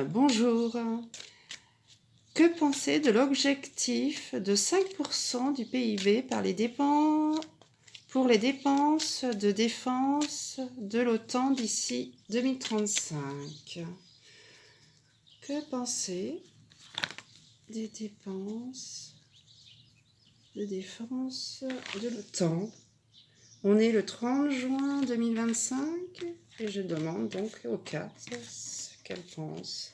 Bonjour. Que penser de l'objectif de 5% du PIB pour les dépenses de défense de l'OTAN d'ici 2035? Que penser des dépenses de défense de l'OTAN? On est le 30 juin 2025 et je demande donc aux cartes ce qu'elles pensent.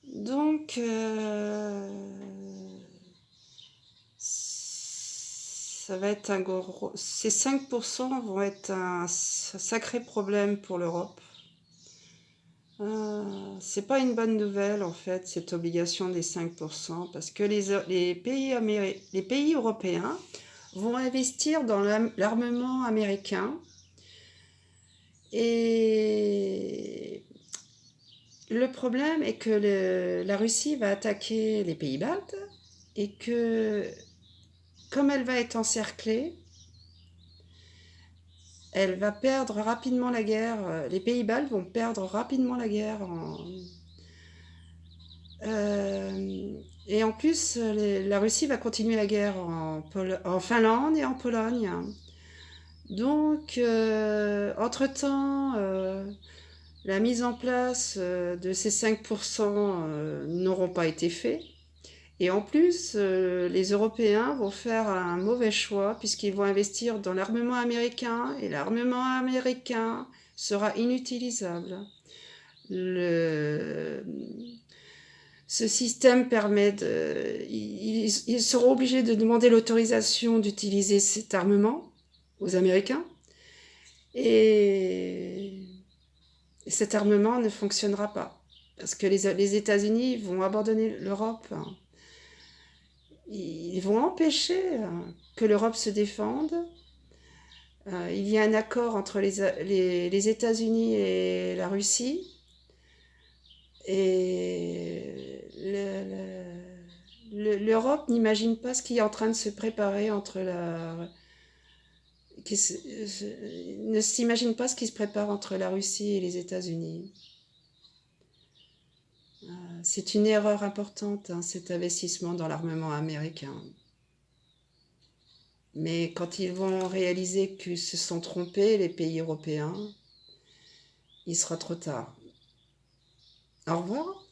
Donc, ça va être un gros... Ces 5% vont être un sacré problème pour l'Europe. C'est pas une bonne nouvelle, en fait, cette obligation des 5%, parce que les pays européens vont investir dans l'armement américain. Et le problème est que la Russie va attaquer les pays baltes et que, comme elle va être encerclée, elle va perdre rapidement la guerre. Les pays baltes vont perdre rapidement la guerre. Et en plus, la Russie va continuer la guerre en Finlande et en Pologne. Donc, entre-temps, la mise en place de ces 5% n'auront pas été faits. Et en plus, les Européens vont faire un mauvais choix puisqu'ils vont investir dans l'armement américain et l'armement américain sera inutilisable. Ce système permet ils seront obligés de demander l'autorisation d'utiliser cet armement aux Américains et cet armement ne fonctionnera pas parce que les États-Unis vont abandonner l'Europe. Ils vont empêcher que l'Europe se défende. Il y a un accord entre les États-Unis et la Russie. Et l'Europe n'imagine pas ce qui est en train de se préparer ne s'imagine pas ce qui se prépare entre la Russie et les États-Unis. C'est une erreur importante, cet investissement dans l'armement américain. Mais quand ils vont réaliser qu'ils se sont trompés, les pays européens, il sera trop tard. Au revoir.